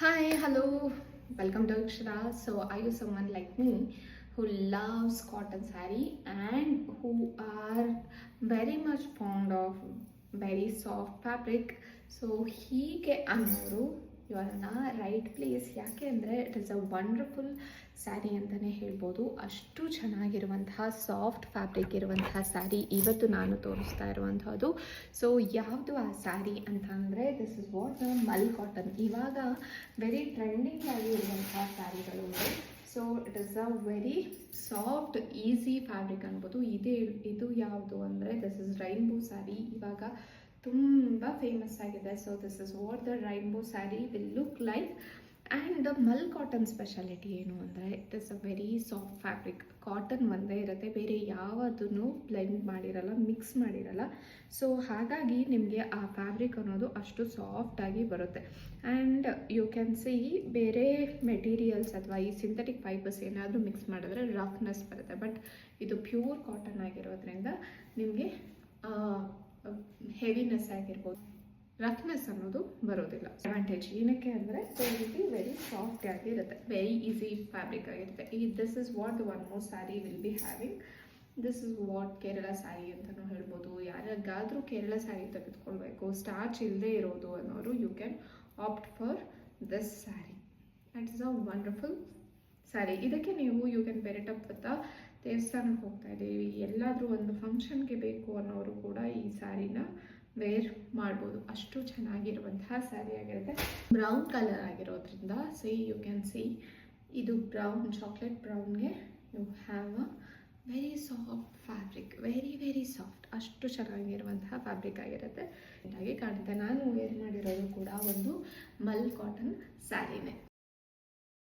Hi, hello, welcome to Akshara. So, are you someone like me who loves cotton saree and who are very much fond of very soft fabric? So, ಹೀಗೆ ಅನ್ನೋರು you are in a right place. ಯಾಕೆ ಅಂದರೆ it is a wonderful sari ಅಂತಲೇ ಹೇಳ್ಬೋದು. ಅಷ್ಟು ಚೆನ್ನಾಗಿರುವಂತಹ soft fabric ಇರುವಂತಹ ಸ್ಯಾರಿ ಇವತ್ತು ನಾನು ತೋರಿಸ್ತಾ ಇರುವಂಥದ್ದು. ಸೊ ಯಾವುದು ಆ ಸ್ಯಾರಿ ಅಂತ ಅಂದರೆ this is what Mal cotton. ಇವಾಗ ವೆರಿ ಟ್ರೆಂಡಿಂಗ್ ಆಗಿ ಇರುವಂತಹ ಸ್ಯಾರಿಗಳು ಇದೆ. So it is a very soft easy fabric ಅನ್ಬೋದು. ಇದು ಯಾವುದು ಅಂದರೆ ದಿಸ್ ಇಸ್ ರೈನ್ಬೋ ಸ್ಯಾರಿ. ಇವಾಗ ತುಂಬ ಫೇಮಸ್ ಆಗಿದೆ. So this is what the rainbow sari will look like. And mul cotton speciality ಏನು ಅಂದರೆ it is a very soft fabric. Cotton ಒಂದೇ ಇರುತ್ತೆ, ಬೇರೆ ಯಾವುದನ್ನು ಬ್ಲೆಂಡ್ ಮಾಡಿರಲ್ಲ, ಮಿಕ್ಸ್ ಮಾಡಿರಲ್ಲ. ಸೊ ಹಾಗಾಗಿ ನಿಮಗೆ ಆ ಫ್ಯಾಬ್ರಿಕ್ ಅನ್ನೋದು ಅಷ್ಟು ಸಾಫ್ಟಾಗಿ ಬರುತ್ತೆ. ಆ್ಯಂಡ್ ಯು ಕ್ಯಾನ್ ಸಿ ಬೇರೆ ಮೆಟೀರಿಯಲ್ಸ್ ಅಥವಾ ಈ ಸಿಂಥೆಟಿಕ್ ಫೈಬರ್ಸ್ ಏನಾದರೂ ಮಿಕ್ಸ್ ಮಾಡಿದ್ರೆ ರಫ್ನೆಸ್ ಬರುತ್ತೆ. ಬಟ್ ಇದು ಪ್ಯೂರ್ ಕಾಟನ್ ಆಗಿರೋದ್ರಿಂದ ನಿಮಗೆ ಹೆವಿನೆಸ್ ಆಗಿರ್ಬೋದು, ರಫ್ನೆಸ್ ಅನ್ನೋದು ಬರೋದಿಲ್ಲ. ಅಡ್ವಾಂಟೇಜ್ ಏನಕ್ಕೆ ಅಂದರೆ ಈ ವೆರಿ ಸಾಫ್ಟ್ ಆಗಿರುತ್ತೆ, ವೆರಿ ಈಸಿ ಫ್ಯಾಬ್ರಿಕ್ ಆಗಿರುತ್ತೆ. This is what one more sari will be having. This is what Kerala sari ಅಂತಲೂ ಹೇಳ್ಬೋದು. ಯಾರಿಗಾದರೂ ಕೇರಳ ಸ್ಯಾರಿ ತೆಗೆದುಕೊಳ್ಬೇಕು, ಸ್ಟಾರ್ಚ್ ಇಲ್ಲದೆ ಇರೋದು ಅನ್ನೋರು you can opt for this sari. It is a wonderful sari. ಇದಕ್ಕೆ ನೀವು you can wear it up with ದೇವಸ್ಥಾನಕ್ಕೆ ಹೋಗ್ತಾ ಇದ್ದೀವಿ, ಎಲ್ಲಾದರೂ ಒಂದು ಫಂಕ್ಷನ್ಗೆ ಬೇಕು ಅನ್ನೋರು ಕೂಡ ಈ ಸ್ಯಾರಿನ ವೇರ್ ಮಾಡ್ಬೋದು. ಅಷ್ಟು ಚೆನ್ನಾಗಿರುವಂತಹ ಸ್ಯಾರಿ ಆಗಿರುತ್ತೆ. ಬ್ರೌನ್ ಕಲರ್ ಆಗಿರೋದ್ರಿಂದ ಯು ಕ್ಯಾನ್ ಸಿ ಇದು ಬ್ರೌನ್, ಚಾಕ್ಲೇಟ್ ಬ್ರೌನ್ಗೆ you have a very soft fabric, very soft. ಅಷ್ಟು ಚೆನ್ನಾಗಿರುವಂತಹ ಫ್ಯಾಬ್ರಿಕ್ ಆಗಿರುತ್ತೆ, ಹಾಗೆ ಕಾಣುತ್ತೆ. ನಾನು ವೇರ್ ಮಾಡಿರೋದು ಕೂಡ ಒಂದು ಮಲ್ ಕಾಟನ್ ಸ್ಯಾರಿನೇ.